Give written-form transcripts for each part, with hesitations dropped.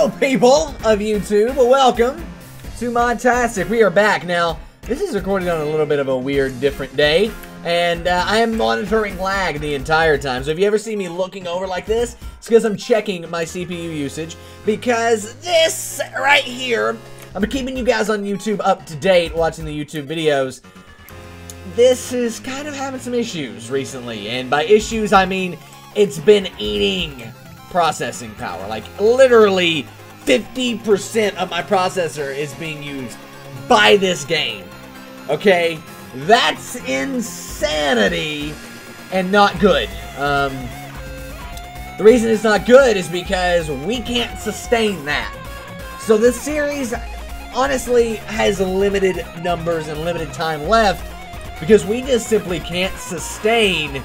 Hello, people of YouTube. Welcome to Modtastic. We are back. Now, this is recorded on a little bit of a weird, different day, and I am monitoring lag the entire time. So if you ever see me looking over like this, it's because I'm checking my CPU usage, because this right here, I'm keeping you guys on YouTube up to date, watching the YouTube videos. This is kind of having some issues recently, and by issues, I mean it's been eating processing power. Like, literally 50% of my processor is being used by this game. Okay? That's insanity and not good. The reason it's not good is because we can't sustain that. So this series honestly has limited numbers and limited time left because we just simply can't sustain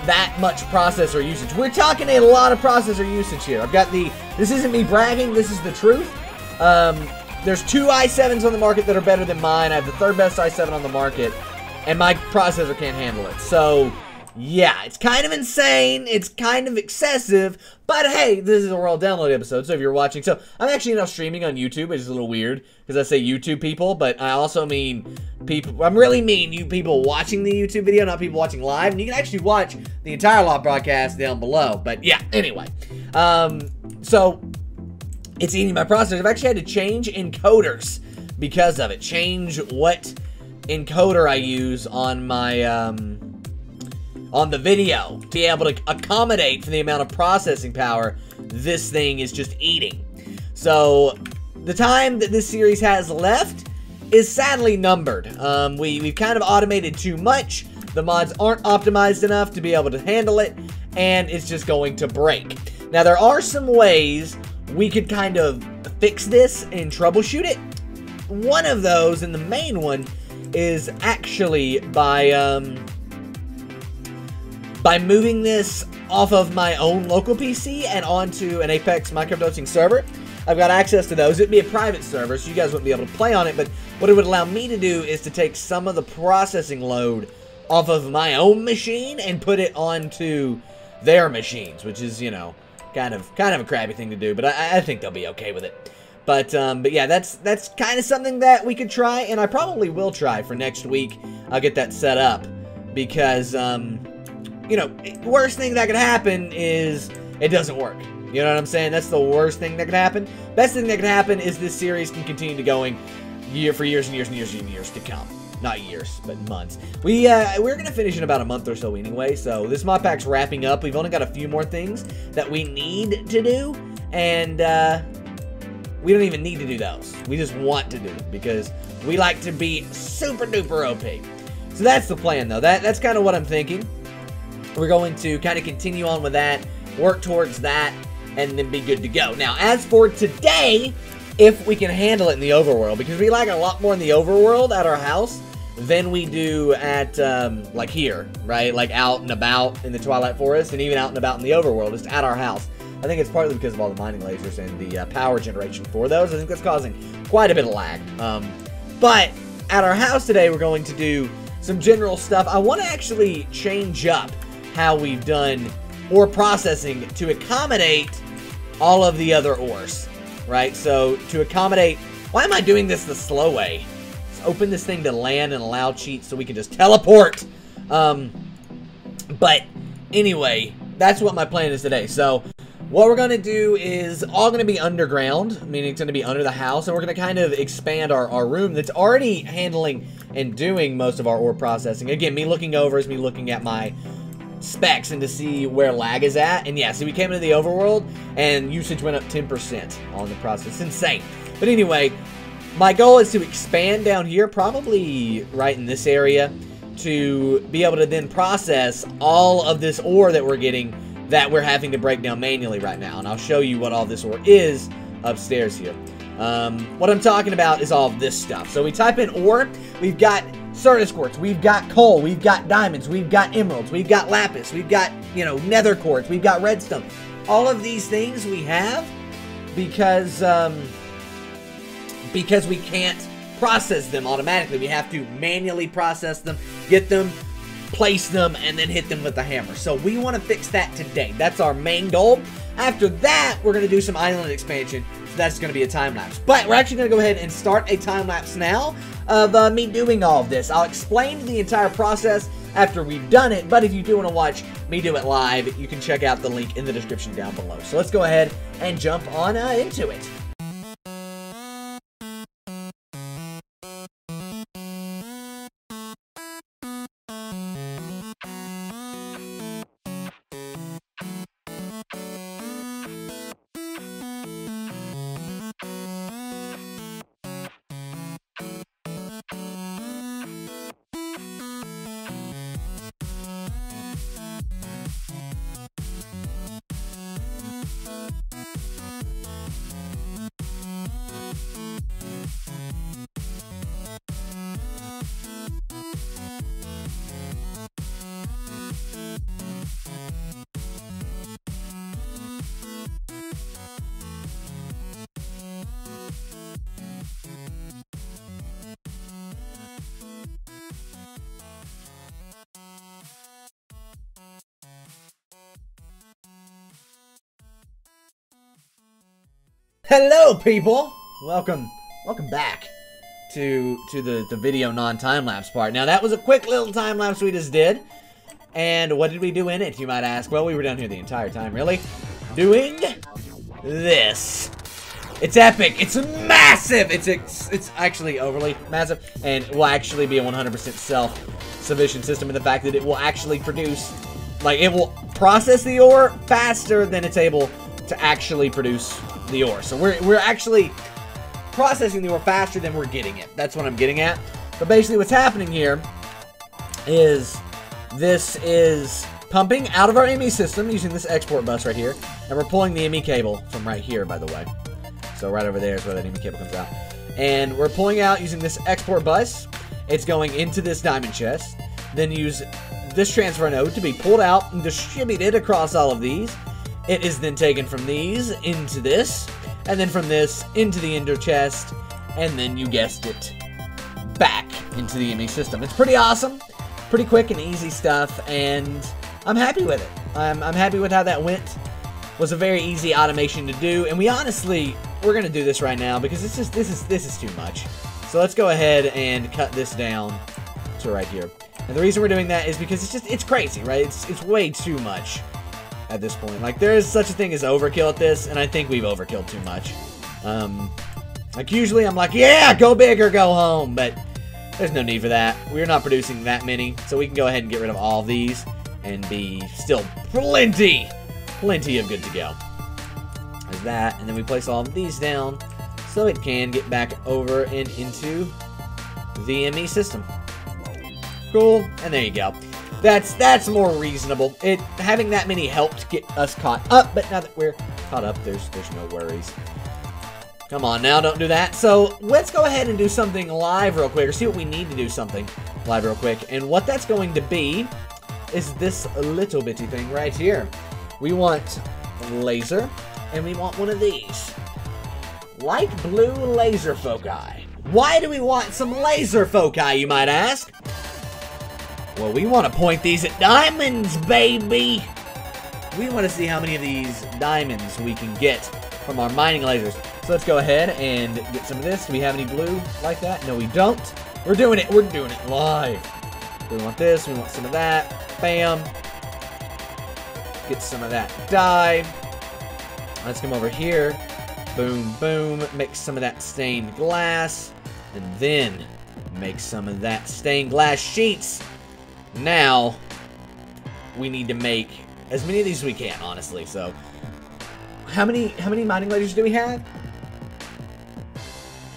that much processor usage. We're talking a lot of processor usage here. I've got this isn't me bragging, this is the truth. There's two i7s on the market that are better than mine. I have the third best i7 on the market, and my processor can't handle it. So, yeah, it's kind of insane. It's kind of excessive, but hey, this is a World Download episode, so if you're watching, so I'm actually now streaming on YouTube, which is a little weird, because I say YouTube people, but I also mean people, I'm really mean you people watching the YouTube video, not people watching live, and you can actually watch the entire live broadcast down below, but yeah, anyway, so it's eating my processor. I've actually had to change encoders because of it, change what encoder I use on my, on the video to be able to accommodate for the amount of processing power this thing is just eating. So the time that this series has left is sadly numbered. We've kind of automated too much. The mods aren't optimized enough to be able to handle it, and it's just going to break. Now there are some ways we could kind of fix this and troubleshoot it. One of those, and the main one, is actually by moving this off of my own local PC and onto an Apex microdosing server. I've got access to those. It'd be a private server, so you guys wouldn't be able to play on it, but what it would allow me to do is to take some of the processing load off of my own machine and put it onto their machines, which is, you know, kind of a crappy thing to do, but I think they'll be okay with it. But yeah, that's kind of something that we could try, and I probably will try for next week. I'll get that set up, because, you know, worst thing that could happen is it doesn't work. You know what I'm saying? That's the worst thing that could happen. Best thing that could happen is this series can continue to going for years and years and years and years to come. Not years, but months. We're going to finish in about a month or so anyway, so this mod pack's wrapping up. We've only got a few more things that we need to do, and we don't even need to do those. We just want to do them because we like to be super duper OP. So that's the plan, though. That's kind of what I'm thinking. We're going to kind of continue on with that, work towards that, and then be good to go. Now, as for today, if we can handle it in the overworld, because we like a lot more in the overworld at our house than we do at, like here, right? Like out and about in the Twilight Forest, and even out and about in the overworld, just at our house. I think it's partly because of all the mining lasers and the power generation for those. I think that's causing quite a bit of lag. But at our house today, we're going to do some general stuff. I want to actually change up how we've done ore processing to accommodate all of the other ores, right? So to accommodate, why am I doing this the slow way? Let's open this thing to land and allow cheats so we can just teleport. But anyway, that's what my plan is today. So what we're going to do is all going to be underground, meaning it's going to be under the house, and we're going to kind of expand our room that's already handling and doing most of our ore processing. Again, me looking over is me looking at my specs and to see where lag is at. And yeah, so we came into the overworld and usage went up 10% on the process. It's insane. But anyway, my goal is to expand down here, probably right in this area, to be able to then process all of this ore that we're getting that we're having to break down manually right now. And I'll show you what all this ore is upstairs here. What I'm talking about is all of this stuff. So we type in ore, we've got Certus quartz, we've got coal, we've got diamonds, we've got emeralds, we've got lapis, we've got, you know, nether quartz, we've got redstone. All of these things we have because we can't process them automatically. We have to manually process them, get them, place them, and then hit them with the hammer. So we want to fix that today. That's our main goal. After that, we're going to do some island expansion. So that's going to be a time-lapse. But we're actually going to go ahead and start a time-lapse now of me doing all of this. I'll explain the entire process after we've done it, but if you do want to watch me do it live, you can check out the link in the description down below. So let's go ahead and jump on into it. Hello, people! Welcome back to the video non-time-lapse part. Now, that was a quick little time-lapse we just did. And what did we do in it, you might ask? Well, we were down here the entire time, really. Doing this. It's epic. It's massive. It's actually overly massive. And will actually be a 100% self-sufficient system in the fact that it will actually produce, like, it will process the ore faster than it's able to actually produce the ore. So we're actually processing the ore faster than we're getting it. That's what I'm getting at. But basically what's happening here is this is pumping out of our ME system using this export bus right here. And we're pulling the ME cable from right here, by the way. So right over there is where that ME cable comes out. And we're pulling out using this export bus. It's going into this diamond chest. Then use this transfer node to be pulled out and distributed across all of these. It is then taken from these into this, and then from this into the ender chest, and then you guessed it, back into the ME system. It's pretty awesome, pretty quick and easy stuff, and I'm happy with it. I'm happy with how that went. It was a very easy automation to do, and we're gonna do this right now because it's just this is too much. So let's go ahead and cut this down to right here. And the reason we're doing that is because it's crazy, right? It's way too much at this point. Like, there is such a thing as overkill at this, and I think we've overkilled too much. Like, usually I'm like, yeah, go big or go home, but there's no need for that. We're not producing that many, so we can go ahead and get rid of all of these and be still plenty of good to go. There's that, and then we place all of these down so it can get back over and into the ME system. Cool, and there you go. That's more reasonable. Having that many helped get us caught up, but now that we're caught up, there's no worries. Come on now, don't do that. So let's go ahead and do something live real quick, or see what we need to do something live real quick. And what that's going to be is this little bitty thing right here. We want laser, and we want one of these. Light blue laser foci. Why do we want some laser foci, you might ask? Well, we want to point these at diamonds, baby! We want to see how many of these diamonds we can get from our mining lasers. So let's go ahead and get some of this. Do we have any blue like that? No, we don't. We're doing it live. We want this, we want some of that. Bam. Get some of that dye. Let's come over here. Boom, boom. Make some of that stained glass. And then make some of that stained glass sheets. Now, we need to make as many of these as we can, honestly. So, how many mining lasers do we have?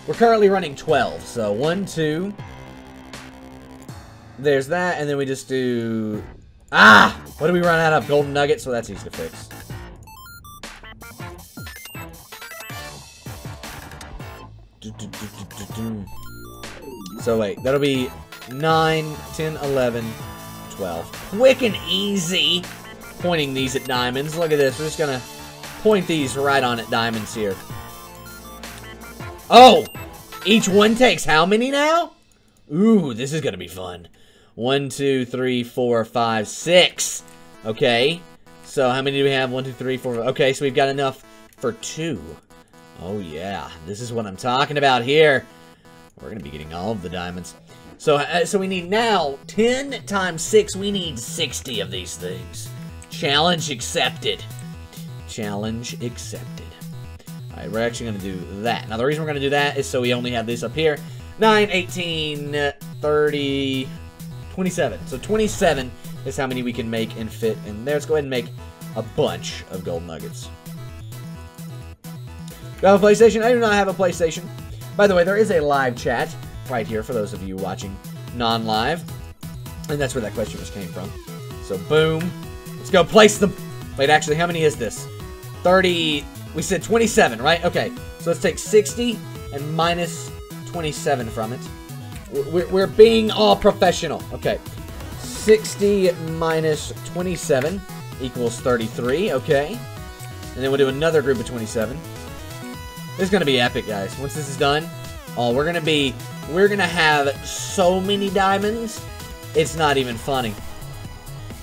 We're currently running 12. So, 1, 2. There's that, and then we just do... Ah! What do we run out of? Golden nuggets? So that's easy to fix. So wait, that'll be 9, 10, 11, 12. Quick and easy pointing these at diamonds. Look at this. We're just gonna point these right on at diamonds here. Oh! Each one takes how many now? Ooh, this is gonna be fun. 1, 2, 3, 4, 5, 6. Okay. So how many do we have? 1, 2, 3, 4. Okay, so we've got enough for 2. Oh yeah, this is what I'm talking about here. We're gonna be getting all of the diamonds. So we need now 10 times 6. We need 60 of these things. Challenge accepted. Challenge accepted. All right, we're actually gonna do that. Now the reason we're gonna do that is so we only have this up here. 9, 18, 30, 27. So 27 is how many we can make and fit in there. Let's go ahead and make a bunch of gold nuggets. Do I have a PlayStation? I do not have a PlayStation. By the way, there is a live chat right here for those of you watching non-live. And that's where that question just came from. So boom. Let's go place them. Wait, actually, how many is this? 30. We said 27, right? Okay. So let's take 60 and minus 27 from it. We're being all professional. Okay. 60 minus 27 equals 33. Okay. And then we'll do another group of 27. This is going to be epic, guys. Once this is done, we're going to have so many diamonds, it's not even funny.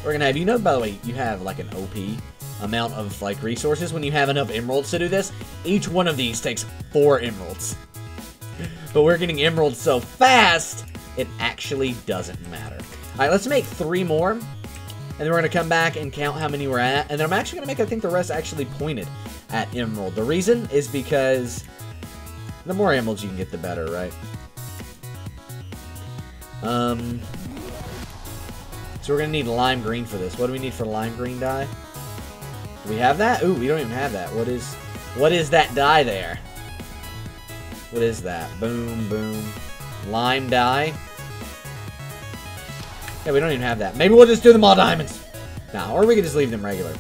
We're going to have, you know, by the way, you have like an OP amount of like resources when you have enough emeralds to do this. Each one of these takes 4 emeralds. But we're getting emeralds so fast, it actually doesn't matter. All right, let's make 3 more. And then we're going to come back and count how many we're at. And then I'm actually going to make, I think, the rest actually pointed at emerald. The reason is because the more emeralds you can get, the better, right? So we're going to need lime green for this. What do we need for lime green dye? Do we have that? Ooh, we don't even have that. What is that dye there? What is that? Boom, boom. Lime dye. Yeah, we don't even have that. Maybe we'll just do them all diamonds. Nah, or we could just leave them regular.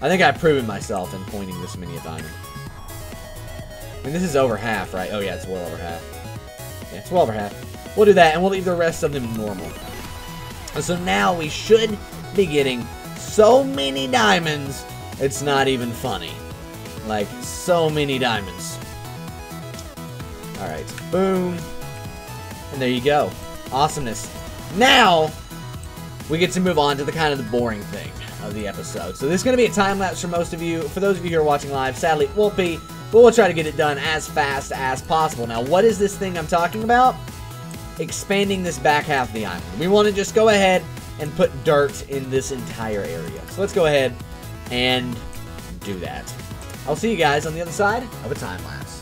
I think I've proven myself in pointing this many a diamond. I mean, this is over half, right? Oh, yeah, it's well over half. Yeah, it's well over half. We'll do that, and we'll leave the rest of them normal. And so now we should be getting so many diamonds, it's not even funny. Like, so many diamonds. Alright, boom. And there you go. Awesomeness. Now, we get to move on to the kind of the boring thing of the episode. So this is going to be a time-lapse for most of you. For those of you who are watching live, sadly it won't be, but we'll try to get it done as fast as possible. Now, what is this thing I'm talking about? Expanding this back half of the island. We want to just go ahead and put dirt in this entire area. So let's go ahead and do that. I'll see you guys on the other side of a time-lapse.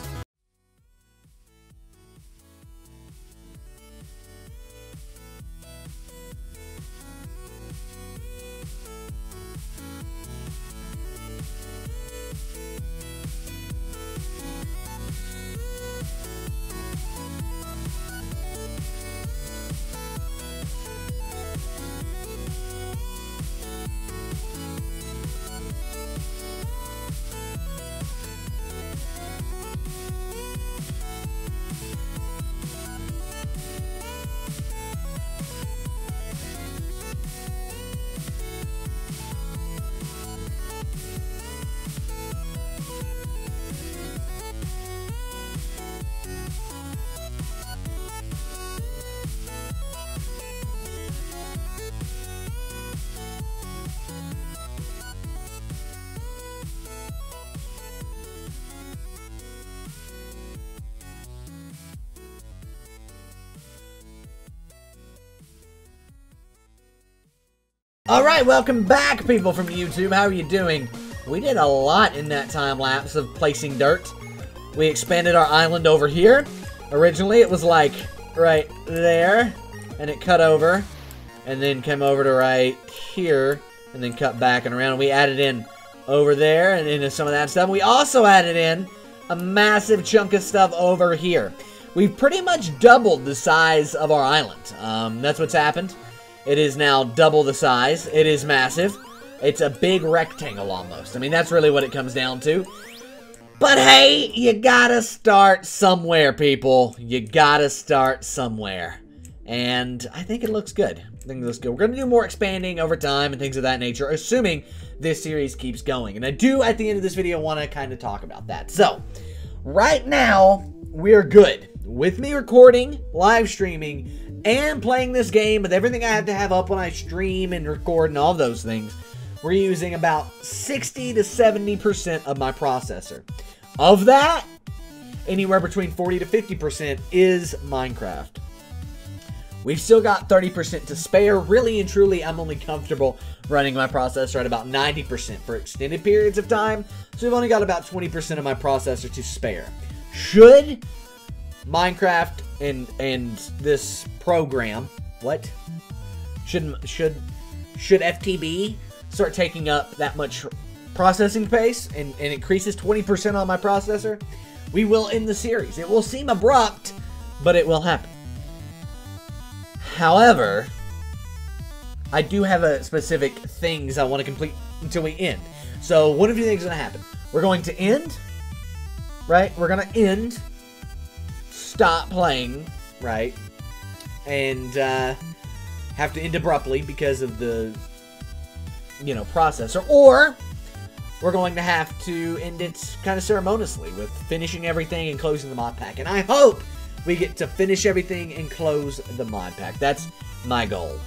Alright, welcome back, people from YouTube. How are you doing? We did a lot in that time lapse of placing dirt. We expanded our island over here. Originally, it was like right there, and it cut over, and then came over to right here, and then cut back and around. We added in over there and into some of that stuff. We also added in a massive chunk of stuff over here. We've pretty much doubled the size of our island. That's what's happened. It is now double the size. It is massive. It's a big rectangle almost. I mean, that's really what it comes down to. But hey, you gotta start somewhere, people. You gotta start somewhere. And I think it looks good. I think it looks good. We're gonna do more expanding over time and things of that nature, assuming this series keeps going. And I do, at the end of this video, want to kind of talk about that. So, right now, we're good. With me recording, live streaming, and playing this game with everything I have to have up when I stream and record and all those things, we're using about 60 to 70% of my processor. Of that, anywhere between 40 to 50% is Minecraft. We've still got 30% to spare. Really and truly, I'm only comfortable running my processor at about 90% for extended periods of time. So we've only got about 20% of my processor to spare. Should Minecraft and this program, what? Should FTB start taking up that much processing space and increases 20% on my processor, we will end the series. It will seem abrupt, but it will happen. However, I do have a specific things I want to complete until we end. So one of two things is going to happen. We're going to end, right? We're going to end, stop playing, right? And have to end abruptly because of the, you know, processor. Or we're going to have to end it kind of ceremoniously with finishing everything and closing the mod pack. And I hope we get to finish everything and close the mod pack. That's my goal.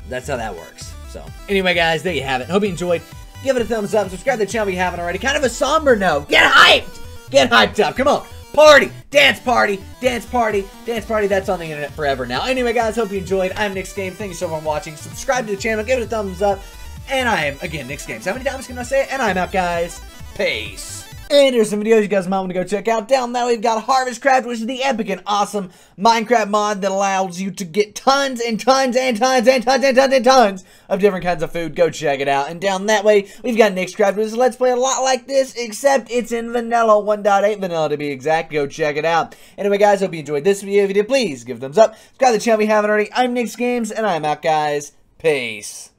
That's how that works. So, anyway, guys, there you have it. Hope you enjoyed. Give it a thumbs up. Subscribe to the channel if you haven't already. Kind of a somber note. Get hyped! Get hyped up. Come on. Party. Dance party. Dance party. Dance party. That's on the internet forever now. Anyway, guys, hope you enjoyed. I'm Nick's Games. Thank you so much for watching. Subscribe to the channel. Give it a thumbs up. And I am, again, Nick's Games. How many times can I say it? And I'm out, guys. Peace. And here's some videos you guys might want to go check out. Down there, we've got Harvestcraft, which is the epic and awesome Minecraft mod that allows you to get tons and tons and tons and tons and tons and tons of different kinds of food. Go check it out. And down that way, we've got Nixcraft, which is Let's Play a lot like this, except it's in vanilla, 1.8 vanilla to be exact. Go check it out. Anyway, guys, hope you enjoyed this video. If you did, please give a thumbs up. Subscribe to the channel if you haven't already. I'm Nick's Games, and I'm out, guys. Peace.